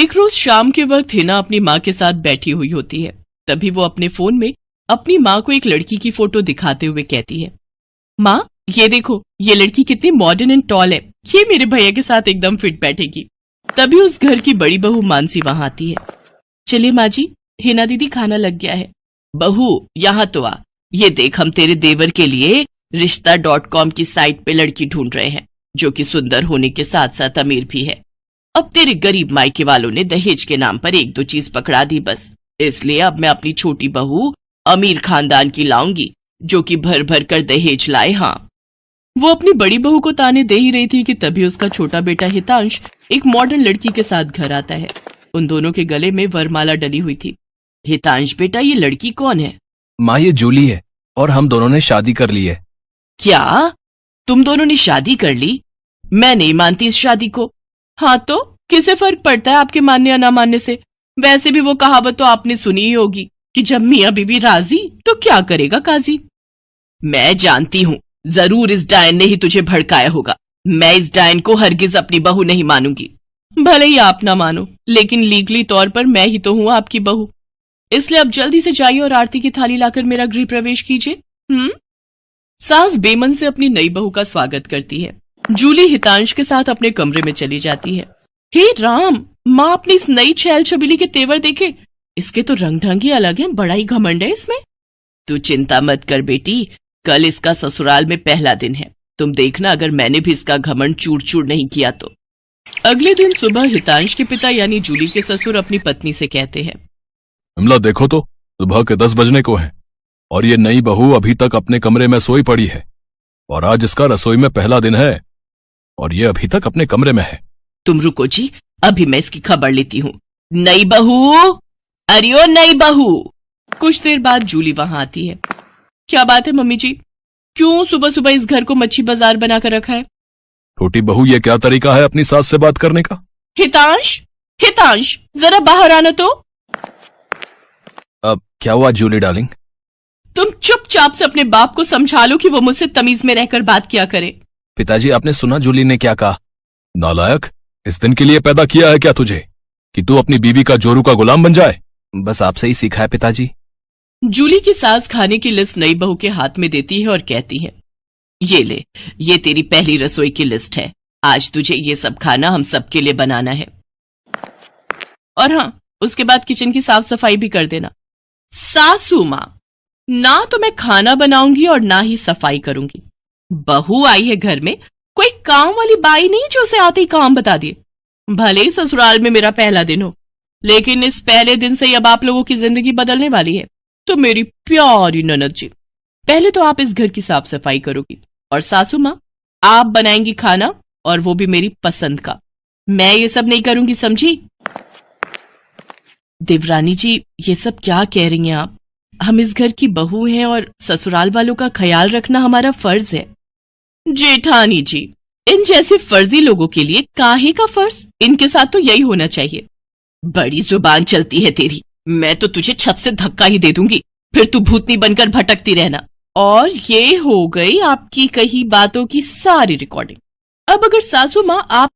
एक रोज शाम के वक्त हिना अपनी माँ के साथ बैठी हुई होती है। तभी वो अपने फोन में अपनी माँ को एक लड़की की फोटो दिखाते हुए कहती है, माँ ये देखो, ये लड़की कितनी मॉडर्न एंड टॉल है, ये मेरे भैया के साथ एकदम फिट बैठेगी। तभी उस घर की बड़ी बहू मानसी वहां आती है। चलिए माँ जी, हिना दीदी खाना लग गया है। बहू यहाँ तो आ, ये देख हम तेरे देवर के लिए रिश्ता.com की साइट पे लड़की ढूंढ रहे हैं जो कि सुंदर होने के साथ साथ अमीर भी है। अब तेरे गरीब मायके वालों ने दहेज के नाम पर एक दो चीज पकड़ा दी बस, इसलिए अब मैं अपनी छोटी बहू अमीर खानदान की लाऊंगी जो कि भर भर कर दहेज लाए। हाँ, वो अपनी बड़ी बहू को ताने दे ही रही थी कि तभी उसका छोटा बेटा हितांश एक मॉडर्न लड़की के साथ घर आता है। उन दोनों के गले में वरमाला डली हुई थी। हितांश बेटा, ये लड़की कौन है? माँ ये जूली है और हम दोनों ने शादी कर ली है। क्या तुम दोनों ने शादी कर ली? मैं नहीं मानती इस शादी को। हाँ तो किसे फर्क पड़ता है आपके मानने या ना मानने से? वैसे भी वो कहावत तो आपने सुनी ही होगी कि जब मियाँ बीबी राजी तो क्या करेगा काजी। मैं जानती हूँ, जरूर इस डायन ने ही तुझे भड़काया होगा। मैं इस डायन को हरगिज अपनी बहू नहीं मानूंगी। भले ही आप ना मानो, लेकिन लीगली तौर पर मैं ही तो हूँ आपकी बहू। इसलिए अब जल्दी से जाइए और आरती की थाली लाकर मेरा गृह प्रवेश कीजिए। सास बेमन से अपनी नई बहू का स्वागत करती है। जूली हितांश के साथ अपने कमरे में चली जाती है। हे राम, माँ अपनी इस नई छैल छबीली के तेवर देखे, इसके तो रंग ढंग ही अलग है, बड़ा ही घमंड है इसमें। तू चिंता मत कर बेटी, कल इसका ससुराल में पहला दिन है। तुम देखना अगर मैंने भी इसका घमंड चूर चूर नहीं किया तो। अगले दिन सुबह हितांश के पिता यानी जूली के ससुर अपनी पत्नी से कहते हैं, विमला देखो तो सुबह के 10 बजने को हैं और ये नई बहू अभी तक अपने कमरे में सोई पड़ी है और आज इसका रसोई में पहला दिन है और ये अभी तक अपने कमरे में है। तुम रुको जी, अभी मैं इसकी खबर लेती हूँ। नई बहू, अरे ओ नई बहू। कुछ देर बाद जूली वहां आती है। क्या बात है मम्मी जी, क्यों सुबह सुबह इस घर को मच्छी बाजार बनाकर रखा है? छोटी बहू, ये क्या तरीका है अपनी सास से बात करने का? हितांश, हितांश जरा बाहर आना तो। अब क्या हुआ जूली डार्लिंग? तुम चुपचाप से अपने बाप को समझा लो कि वो मुझसे तमीज में रहकर बात किया करे। पिताजी, आपने सुना जूली ने क्या कहा? नालायक, इस दिन के लिए पैदा किया है क्या तुझे कि तू अपनी बीवी का जोरू का गुलाम बन जाए? बस आपसे ही सीखा है पिताजी। जूली की सास खाने की लिस्ट नई बहू के हाथ में देती है और कहती है, ये ले, ये तेरी पहली रसोई की लिस्ट है। आज तुझे ये सब खाना हम सबके लिए बनाना है। और हाँ, उसके बाद किचन की साफ सफाई भी कर देना। सासू माँ, ना तो मैं खाना बनाऊंगी और ना ही सफाई करूंगी। बहू आई है घर में, कोई काम वाली बाई नहीं जो उसे आते ही काम बता दिए। भले ही ससुराल में मेरा पहला दिन हो, लेकिन इस पहले दिन से अब आप लोगों की जिंदगी बदलने वाली है। तो मेरी प्यारी ननद जी, पहले तो आप इस घर की साफ सफाई करोगी और सासू माँ आप बनाएंगी खाना, और वो भी मेरी पसंद का। मैं ये सब नहीं करूंगी, समझी? देवरानी जी, ये सब क्या कह रही हैं आप? हम इस घर की बहू हैं और ससुराल वालों का ख्याल रखना हमारा फर्ज है। जेठानी जी, इन जैसे फर्जी लोगों के लिए काहे का फर्ज? इनके साथ तो यही होना चाहिए। बड़ी जुबान चलती है तेरी, मैं तो तुझे छत से धक्का ही दे दूंगी, फिर तू भूतनी बनकर भटकती रहना। और ये हो गई आपकी कही बातों की सारी रिकॉर्डिंग। अब अगर सासू माँ आप